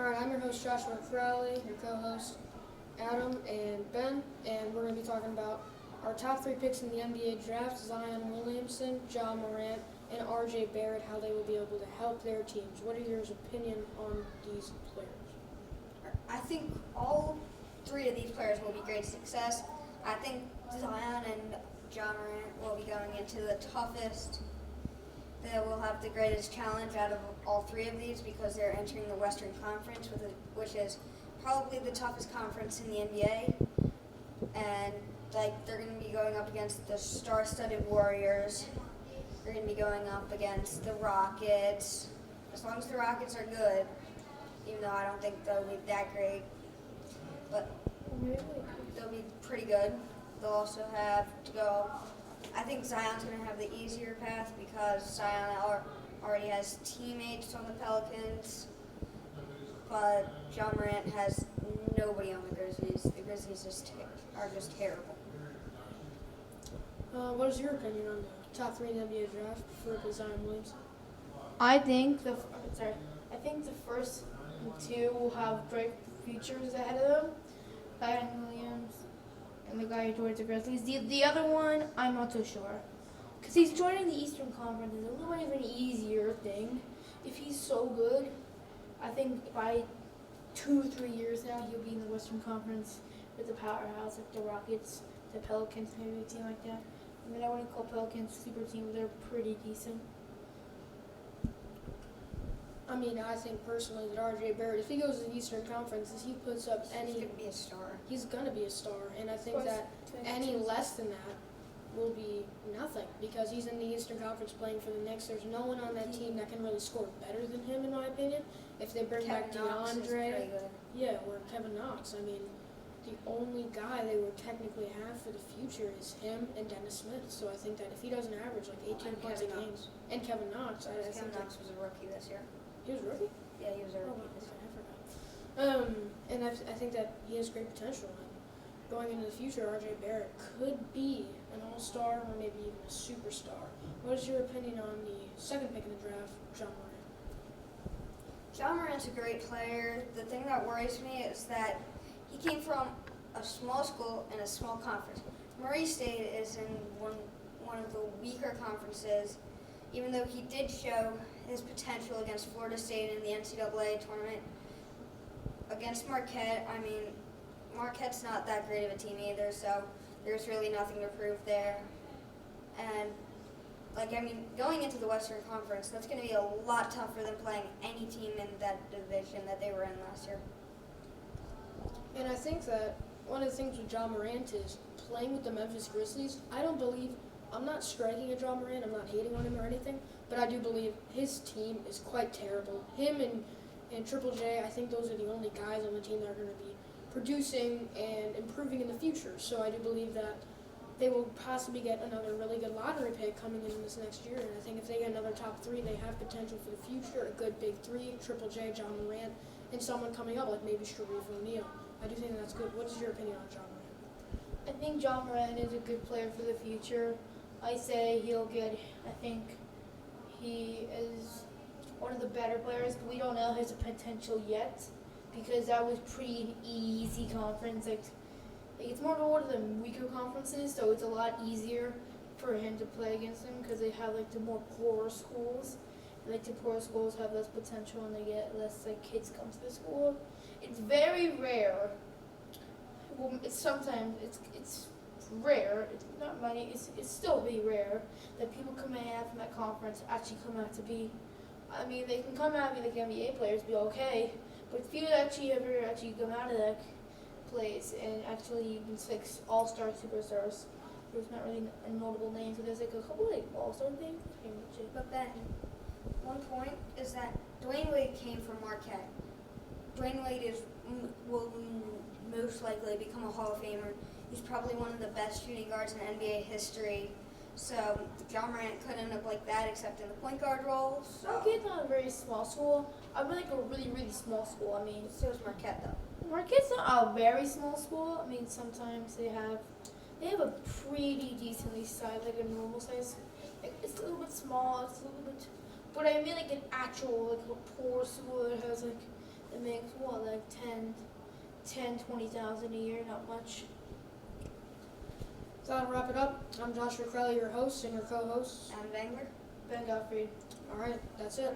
Alright, I'm your host Joshua Crowley, your co-host Adam and Ben, and we're going to be talking about our top 3 picks in the NBA draft: Zion Williamson, Ja Morant, and RJ Barrett, how they will be able to help their teams. What are your opinion on these players? I think all 3 of these players will be great success. I think Zion and Ja Morant will be going into the toughest. They will have the greatest challenge out of all 3 of these because they're entering the Western Conference, which is probably the toughest conference in the NBA. And they're going to be going up against the star-studded Warriors. They're going to be going up against the Rockets. As long as the Rockets are good, even though I don't think they'll be that great, but they'll be pretty good. They'll also have to go. I think Zion's going to have the easier path because Zion already has teammates on the Pelicans, but Ja Morant has nobody on the Grizzlies. The Grizzlies are just terrible. What is your opinion on the top 3 in the NBA draft for Zion Williamson? I think the first 2 will have bright futures ahead of them. Zion Williams and the guy who joins the Grizzlies. The other one, I'm not so sure. Because he's joining the Eastern Conference. It's a little bit of an easier thing. If he's so good, I think by 2 or 3 years now, he'll be in the Western Conference with the powerhouse, like the Rockets, the Pelicans, maybe a team like that. I mean, I wouldn't call Pelicans a super team, but they're pretty decent. I mean, I think personally that RJ Barrett, if he goes to the Eastern Conference, if he puts up He's going to be a star. he's going to be a star. And I think that any less than that will be nothing because he's in the Eastern Conference playing for the Knicks. There's no one on that team that can really score better than him, in my opinion. If they bring back DeAndre, or Kevin Knox. I mean, the only guy they would technically have for the future is him and Dennis Smith. So I think that if he doesn't average like 18 points a game, and Kevin Knox, I Kevin think Knox was a rookie this year. he was a rookie. Yeah, he was a rookie this year. I forgot. And I think that he has great potential. And going into the future, RJ Barrett could be an all-star or maybe even a superstar. What is your opinion on the second pick in the draft, Ja Morant? Ja Morant's a great player. The thing that worries me is that he came from a small school in a small conference. Murray State is in one of the weaker conferences, even though he did show his potential against Florida State in the NCAA tournament. Against Marquette, I mean, Marquette's not that great of a team either, so there's really nothing to prove there. And, going into the Western Conference, that's going to be a lot tougher than playing any team in that division that they were in last year. And I think that one of the things with Ja Morant is playing with the Memphis Grizzlies. I'm not striking at Ja Morant, I'm not hating on him or anything, but I do believe his team is quite terrible. Him and Triple J, I think those are the only guys on the team that are going to be producing and improving in the future. So I do believe that they will possibly get another really good lottery pick coming in this next year. And I think if they get another top 3, they have potential for the future, a good big 3, Triple J, Ja Morant, and someone coming up like maybe Sharif O'Neal. I do think that's good. What is your opinion on Ja Morant? I think Ja Morant is a good player for the future. I think he is one of the better players, but we don't know his potential yet because that was pretty easy conference. It's more of one of the weaker conferences, so it's a lot easier for him to play against them because they have the more poorer schools. The poorer schools have less potential and they get less kids come to the school. It's very rare. Well, it's rare. It's not many. It's still very rare that people coming out from that conference actually come out to be. I mean, they can come out and be NBA players, be okay, but few ever come out of that place and actually even all-star superstars. There's not really a notable name, so there's a couple all-star names. But Ben, one point is that Dwayne Wade came from Marquette. Dwayne Wade will most likely become a Hall of Famer. He's probably one of the best shooting guards in NBA history. So Ja Morant could end up like that, except in the point guard role. So. Marquette's not a very small school. I mean, a really, really small school. I mean, so is Marquette, though. Marquette's not a very small school. I mean, sometimes they have a pretty decently sized, a normal size. It's a little bit small. It's a little bit, but I mean, an actual, a poor school that has It makes what, like 20,000 a year, not much. So that'll wrap it up. I'm Joshua Crowley, your host, and your co-host. And Wangler. Ben Gottfried. All right, that's it.